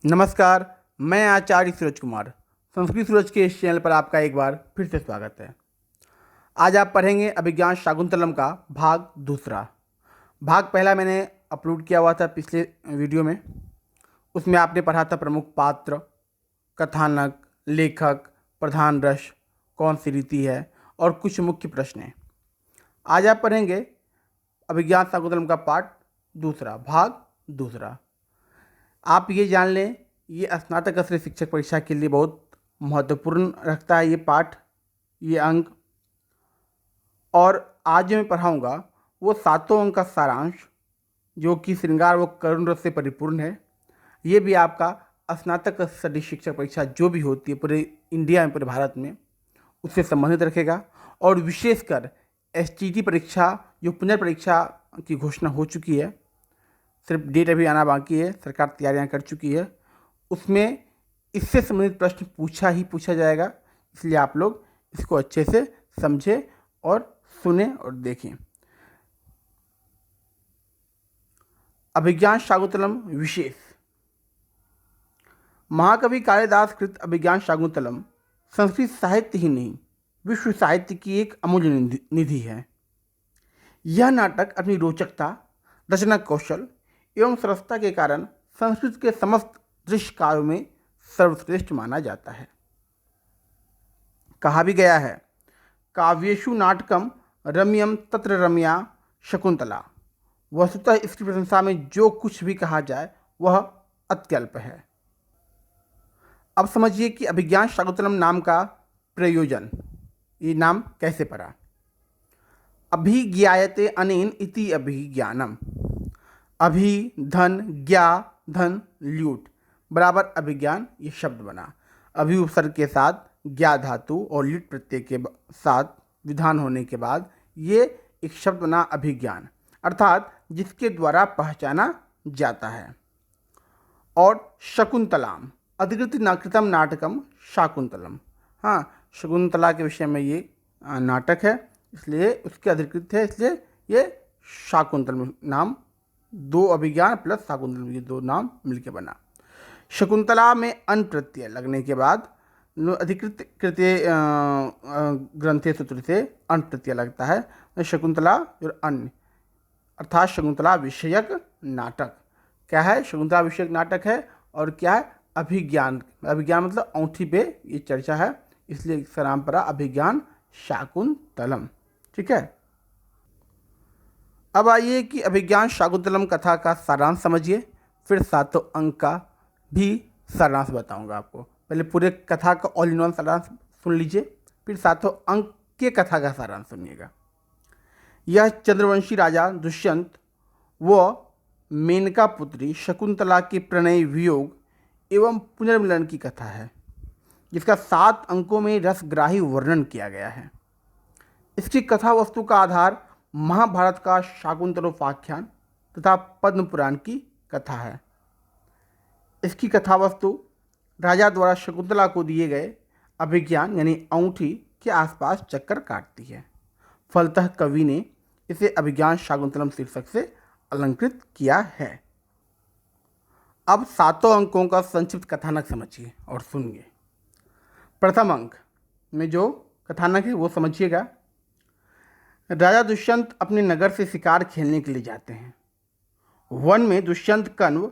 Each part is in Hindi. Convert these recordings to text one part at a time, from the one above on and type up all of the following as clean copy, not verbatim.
नमस्कार। मैं आचार्य सूरज कुमार। संस्कृत सूरज के इस चैनल पर आपका एक बार फिर से स्वागत है। आज आप पढ़ेंगे अभिज्ञान शाकुंतलम का भाग दूसरा। भाग पहला मैंने अपलोड किया हुआ था पिछले वीडियो में। उसमें आपने पढ़ा था प्रमुख पात्र, कथानक, लेखक, प्रधान रस, कौन सी रीति है और कुछ मुख्य प्रश्न। आज आप पढ़ेंगे अभिज्ञान शाकुंतलम का पाठ दूसरा, भाग दूसरा। आप ये जान लें, ये स्नातक स्तरीय शिक्षक परीक्षा के लिए बहुत महत्वपूर्ण रखता है ये पाठ, ये अंक। और आज जो मैं पढ़ाऊँगा वो 7 अंक का सारांश, जो कि श्रृंगार व करुण रस से परिपूर्ण है। ये भी आपका स्नातक स्तरीय शिक्षक परीक्षा जो भी होती है पूरे इंडिया में, पूरे भारत में, उससे संबंधित रखेगा। और विशेषकर एसटीटी परीक्षा, जो पुनर्परीक्षा की घोषणा हो चुकी है, सिर्फ डेट अभी आना बाकी है, सरकार तैयारियां कर चुकी है, उसमें इससे संबंधित प्रश्न पूछा जाएगा। इसलिए आप लोग इसको अच्छे से समझें और सुने और देखें। अभिज्ञान शाकुंतलम विशेष। महाकवि कालिदास कृत अभिज्ञान शाकुंतलम संस्कृत साहित्य ही नहीं, विश्व साहित्य की एक अमूल्य निधि है। यह नाटक अपनी रोचकता, रचना कौशल एवं सरसता के कारण संस्कृत के समस्त दृश्य काव्यों में सर्वश्रेष्ठ माना जाता है। कहा भी गया है, काव्येषु नाटकम रम्यम तत्र रम्या शकुंतला। वस्तुतः इसकी प्रशंसा में जो कुछ भी कहा जाए वह अत्यल्प है। अब समझिए कि अभिज्ञान शाकुंतलम नाम का प्रयोजन, ये नाम कैसे पड़ा। अभिज्ञायते अनेन इति अभिज्ञानम। अभि धन, ज्ञा धन, ल्यूट बराबर अभिज्ञान, ये शब्द बना। अभि उपसर्ग के साथ ज्ञा धातु और ल्यूट प्रत्यय के साथ विधान होने के बाद ये एक शब्द बना अभिज्ञान, अर्थात जिसके द्वारा पहचाना जाता है। और शकुंतलाम अधिकृत कृतम नाटकम शाकुंतलम। हाँ, शकुंतला के विषय में ये नाटक है, इसलिए उसके अधिकृत है, इसलिए ये शाकुंतलम नाम, 2 अभिज्ञान प्लस शाकुंतलम, ये 2 नाम मिलके बना। शकुंतला में अन प्रत्यय लगने के बाद अधिकृत कृत्य ग्रंथे सूत्र से अन प्रत्यय लगता है। शकुंतला और अन्य अर्थात शकुंतला विषयक नाटक क्या है? शकुंतला विषयक नाटक है। और क्या है? अभिज्ञान। अभिज्ञान मतलब औंठी पे ये चर्चा है, इसलिए इसका नाम पड़ा अभिज्ञान शाकुंतलम। ठीक है। अब आइए कि अभिज्ञान शाकुंतलम कथा का सारांश समझिए, फिर 7 अंक का भी सारांश बताऊंगा आपको। पहले पूरे कथा का ऑल इन वन सारांश सुन लीजिए, फिर 7 अंक के कथा का सारांश सुनिएगा। यह चंद्रवंशी राजा दुष्यंत व मेनका पुत्री शकुंतला के प्रणय, वियोग एवं पुनर्मिलन की कथा है, जिसका 7 अंकों में रसग्राही वर्णन किया गया है। इसकी कथा वस्तु का आधार महाभारत का शाकुंतलोपाख्यान तथा पद्म पुराण की कथा है। इसकी कथा वस्तु राजा द्वारा शकुंतला को दिए गए अभिज्ञान यानी औंठी के आसपास चक्कर काटती है। फलतः कवि ने इसे अभिज्ञान शाकुंतलम शीर्षक से अलंकृत किया है। अब 7 अंकों का संक्षिप्त कथानक समझिए और सुनिए। प्रथम अंक में जो कथानक है वो समझिएगा। राजा दुष्यंत अपने नगर से शिकार खेलने के लिए जाते हैं। वन में दुष्यंत कण्व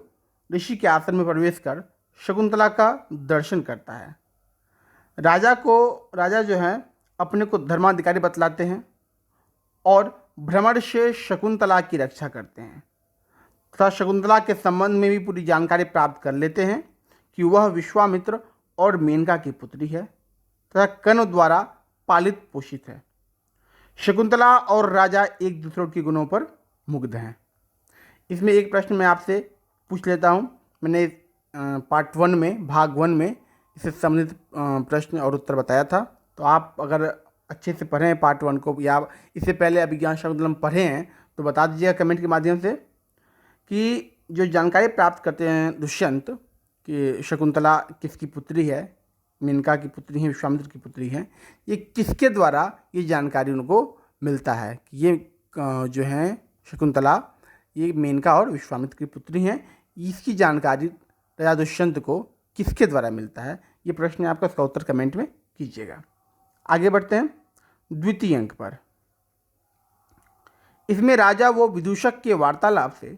ऋषि के आश्रम में प्रवेश कर शकुंतला का दर्शन करता है। राजा जो है अपने को धर्माधिकारी बतलाते हैं और भ्रमण से शकुंतला की रक्षा करते हैं तथा शकुंतला के संबंध में भी पूरी जानकारी प्राप्त कर लेते हैं कि वह विश्वामित्र और मेनका की पुत्री है तथा कण्व द्वारा पालित पोषित है। शकुंतला और राजा एक दूसरे के गुणों पर मुग्ध हैं। इसमें एक प्रश्न मैं आपसे पूछ लेता हूँ। मैंने पार्ट 1 में, भाग 1 में इससे संबंधित प्रश्न और उत्तर बताया था, तो आप अगर अच्छे से पढ़ें पार्ट 1 को या इससे पहले अभिज्ञान शाकुंतलम पढ़े हैं तो बता दीजिएगा कमेंट के माध्यम से कि जो जानकारी प्राप्त करते हैं दुष्यंत कि शकुंतला किसकी पुत्री है, मेनका की पुत्री है, विश्वामित्र की पुत्री है, ये किसके द्वारा ये जानकारी उनको मिलता है कि ये जो है शकुंतला, ये मेनका और विश्वामित्र की पुत्री हैं। इसकी जानकारी राजा दुष्यंत को किसके द्वारा मिलता है? ये प्रश्न है आपका, इसका उत्तर कमेंट में कीजिएगा। आगे बढ़ते हैं द्वितीय अंक पर। इसमें राजा व विदूषक के वार्तालाप से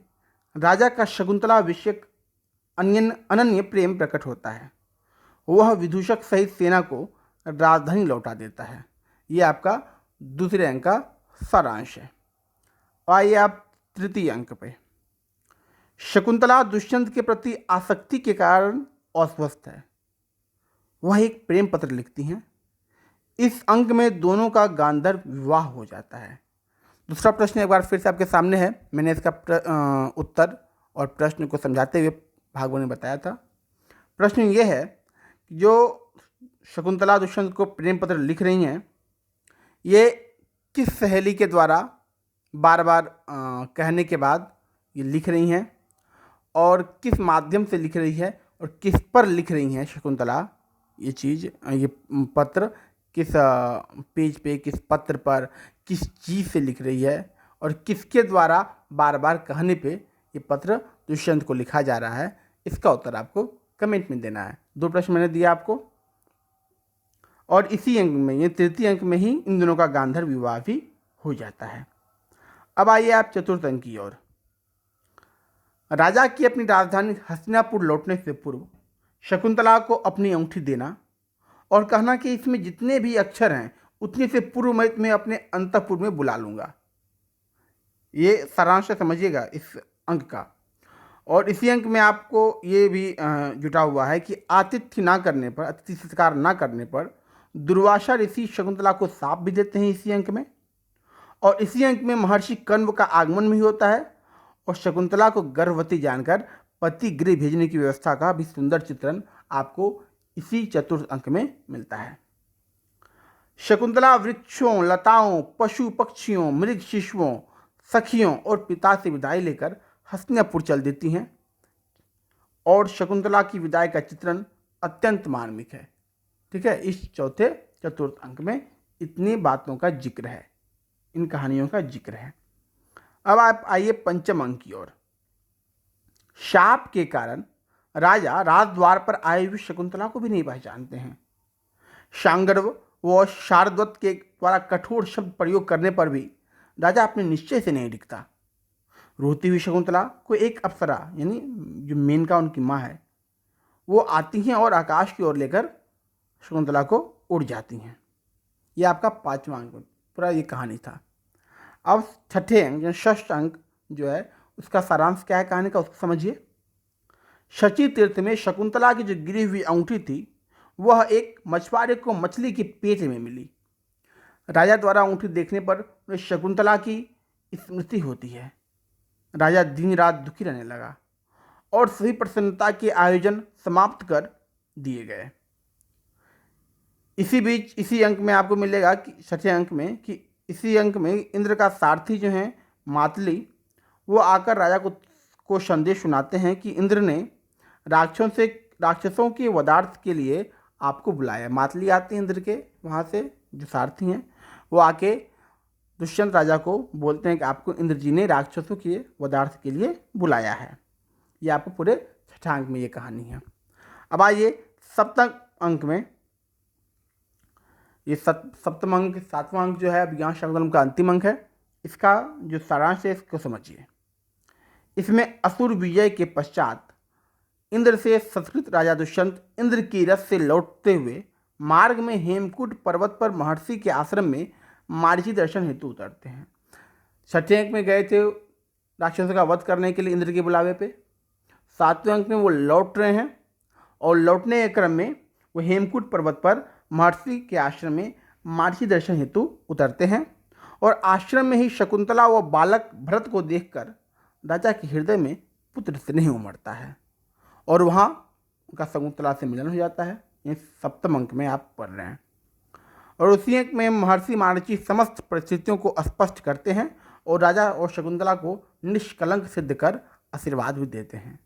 राजा का शकुंतला विषयक अनन्य प्रेम प्रकट होता है। वह विदूषक सहित सेना को राजधानी लौटा देता है। ये आपका दूसरे अंक का सारांश है। आइए आप तृतीय अंक पे। शकुंतला दुष्यंत के प्रति आसक्ति के कारण अस्वस्थ है। वह एक प्रेम पत्र लिखती हैं। इस अंक में दोनों का गांधर्व विवाह हो जाता है। दूसरा प्रश्न एक बार फिर से आपके सामने है। मैंने इसका उत्तर और प्रश्न को समझाते हुए भागवत ने बताया था। प्रश्न ये है कि जो शकुंतला दुष्यंत को प्रेम पत्र लिख रही हैं, ये किस सहेली के द्वारा बार बार कहने के बाद ये लिख रही हैं और किस माध्यम से लिख रही है और किस पर लिख रही हैं शकुंतला ये चीज़, ये पत्र किस पेज पे, किस पत्र पर, किस चीज़ से लिख रही है और किसके द्वारा बार बार कहने पे ये पत्र दुष्यंत को लिखा जा रहा है, इसका उत्तर आपको कमेंट में देना है। 2 प्रश्न मैंने दिया आपको और इसी अंक में, ये तृतीय अंक में ही इन दोनों का गांधर्व विवाह भी हो जाता है। अब आइए आप चतुर्थ अंक की ओर। राजा की अपनी राजधानी हस्तिनापुर लौटने से पूर्व शकुंतला को अपनी अंगूठी देना और कहना कि इसमें जितने भी अक्षर हैं उतने से पूर्व मैं तुम्हें अपने अंतःपुर में बुला लूँगा। ये सारांश समझिएगा इस अंक का। और इसी अंक में आपको ये भी जुटा हुआ है कि आतिथ्य ना करने पर, अतिथि सत्कार ना करने पर दुर्वासा ऋषि शकुंतला को शाप भी देते हैं इसी अंक में। और इसी अंक में महर्षि कण्व का आगमन भी होता है और शकुंतला को गर्भवती जानकर पति गृह भेजने की व्यवस्था का भी सुंदर चित्रण आपको इसी चतुर्थ अंक में मिलता है। शकुंतला वृक्षों, लताओं, पशु पक्षियों, मृग शिशुओं, सखियों और पिता से विदाई लेकर हस्तिनापुर चल देती हैं और शकुंतला की विदाई का चित्रण अत्यंत मार्मिक है। ठीक है, इस चौथे चतुर्थ अंक में इतनी बातों का जिक्र है, इन कहानियों का जिक्र है। अब आप आइए पंचम अंक की ओर। शाप के कारण राजा राजद्वार पर आए हुए शकुंतला को भी नहीं पहचानते हैं। शांगर्व व शारद्वत के द्वारा कठोर शब्द प्रयोग करने पर भी राजा अपने निश्चय से नहीं दिखता। रोती हुई शकुंतला को एक अप्सरा, यानी जो मेनका उनकी माँ है, वो आती हैं और आकाश की ओर लेकर शकुंतला को उड़ जाती हैं। ये आपका 5वां अंक पूरा ये कहानी था। अब छठे अंक या षष्ठ अंक जो है उसका सारांश क्या है कहानी का, उसको समझिए। शची तीर्थ में शकुंतला की जो गिरी हुई अंगूठी थी वह एक मछुआरे को मछली के पेट में मिली। राजा द्वारा अंगूठी देखने पर उन्हें शकुंतला की स्मृति होती है। राजा दिन रात दुखी रहने लगा और सभी प्रसन्नता के आयोजन समाप्त कर दिए गए। इसी बीच इसी अंक में आपको मिलेगा कि छठे अंक में कि इसी अंक में इंद्र का सारथी जो है मातली, वो आकर राजा को संदेश सुनाते हैं कि इंद्र ने राक्षसों के वधार्थ के लिए आपको बुलाया। मातली आते हैं इंद्र के वहाँ से, जो सारथी हैं वो आके दुष्यंत राजा को बोलते हैं कि आपको इंद्र जी ने राक्षसों के वधार्थ के लिए बुलाया है। ये आपको पूरे छठा अंक में ये कहानी है। अब आइए सप्तम अंक में। ये सप्तम अंक, 7वां अंक जो है अभिज्ञान शाकुंतलम का अंतिम अंक है। इसका जो सारांश है इसको समझिए। इसमें असुर विजय के पश्चात इंद्र से संस्कृत राजा दुष्यंत इंद्र की रथ से लौटते हुए मार्ग में हेमकूट पर्वत पर महर्षि के आश्रम में मारीची दर्शन हेतु उतरते हैं। छठे अंक में गए थे राक्षसों का वध करने के लिए इंद्र के बुलावे पे। 7वें अंक में वो लौट रहे हैं और लौटने के क्रम में वो हेमकूट पर्वत पर महर्षि के आश्रम में मारीची दर्शन हेतु उतरते हैं और आश्रम में ही शकुंतला व बालक भरत को देखकर राजा के हृदय में पुत्र स्नेह उमड़ता है और वहाँ उनका शकुंतला से मिलन हो जाता है। ये सप्तम अंक में आप पढ़ रहे हैं। और उसी अंक में महर्षि मारीची समस्त परिस्थितियों को स्पष्ट करते हैं और राजा और शकुंतला को निष्कलंक सिद्ध कर आशीर्वाद भी देते हैं।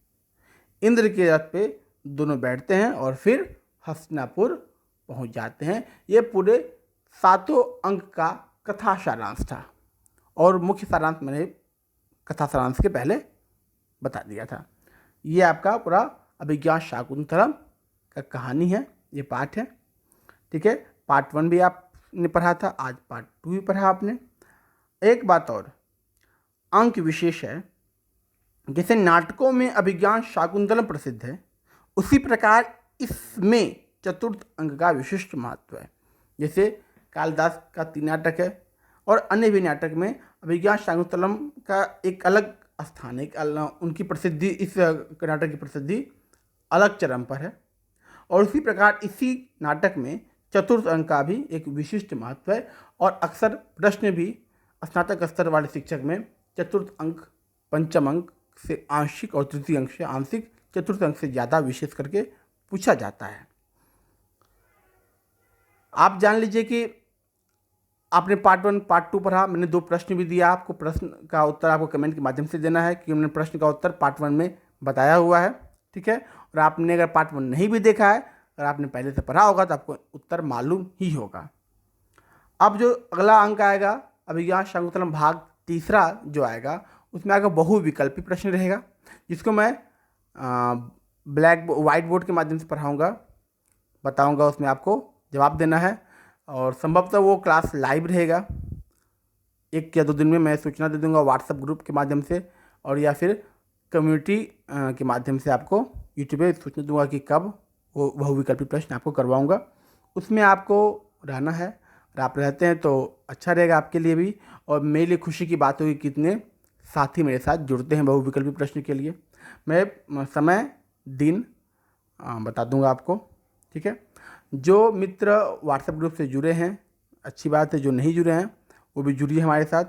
इंद्र के रथ पे दोनों बैठते हैं और फिर हस्तिनापुर पहुंच जाते हैं। ये पूरे 7 अंक का कथा सारांश था और मुख्य सारांश मैंने कथा सारांश के पहले बता दिया था। ये आपका पूरा अभिज्ञान शाकुंतलम का कहानी है, ये पाठ है। ठीक है, पार्ट 1 भी आपने पढ़ा था, आज पार्ट 2 भी पढ़ा आपने। एक बात और, अंक विशेष है, जैसे नाटकों में अभिज्ञान शाकुंतलम प्रसिद्ध है, उसी प्रकार इसमें चतुर्थ अंक का विशिष्ट महत्व है। जैसे कालिदास का 3 नाटक है और अन्य भी नाटक में अभिज्ञान शाकुंतलम का एक अलग स्थान है, उनकी प्रसिद्धि, इस नाटक की प्रसिद्धि अलग चरम पर है। और उसी प्रकार इसी नाटक में चतुर्थ अंक का भी एक विशिष्ट महत्व है और अक्सर प्रश्न भी स्नातक स्तर वाले शिक्षक में चतुर्थ अंक, पंचम अंक से आंशिक और तृतीय अंक से आंशिक, चतुर्थ अंक से ज़्यादा विशेष करके पूछा जाता है। आप जान लीजिए कि आपने पार्ट 1 पार्ट 2 पढ़ा, मैंने 2 प्रश्न भी दिया आपको, प्रश्न का उत्तर आपको कमेंट के माध्यम से देना है कि मैंने प्रश्न का उत्तर पार्ट 1 में बताया हुआ है। ठीक है, और आपने अगर पार्ट 1 नहीं भी देखा है, अगर आपने पहले से पढ़ा होगा तो आपको उत्तर मालूम ही होगा। अब जो अगला अंक आएगा, अभिज्ञान शाकुंतलम भाग 3 जो आएगा, उसमें आएगा बहुविकल्पी प्रश्न रहेगा, जिसको मैं वाइट बोर्ड के माध्यम से पढ़ाऊँगा, बताऊँगा, उसमें आपको जवाब देना है। और संभवतः वो क्लास लाइव रहेगा, 1 या 2 दिन में मैं सूचना दे दूंगा व्हाट्सएप ग्रुप के माध्यम से, और या फिर कम्युनिटी के माध्यम से आपको यूट्यूब पे सूचना दूंगा कि कब वो बहुविकल्पी प्रश्न आपको करवाऊंगा। उसमें आपको रहना है, और आप रहते हैं तो अच्छा रहेगा आपके लिए भी, और मेरे लिए खुशी की बात होगी कितने साथी मेरे साथ जुड़ते हैं बहुविकल्पी प्रश्न के लिए। मैं समय दिन बता दूंगा आपको। ठीक है, जो मित्र व्हाट्सएप ग्रुप से जुड़े हैं अच्छी बात है, जो नहीं जुड़े हैं वो भी जुड़िए हमारे साथ।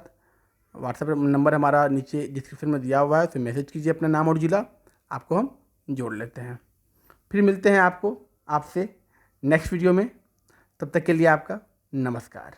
व्हाट्सएप नंबर हमारा नीचे डिस्क्रिप्शन में दिया हुआ है, तो मैसेज कीजिए अपना नाम और ज़िला, आपको हम जोड़ लेते हैं। फिर मिलते हैं आपसे नेक्स्ट वीडियो में, तब तक के लिए आपका नमस्कार।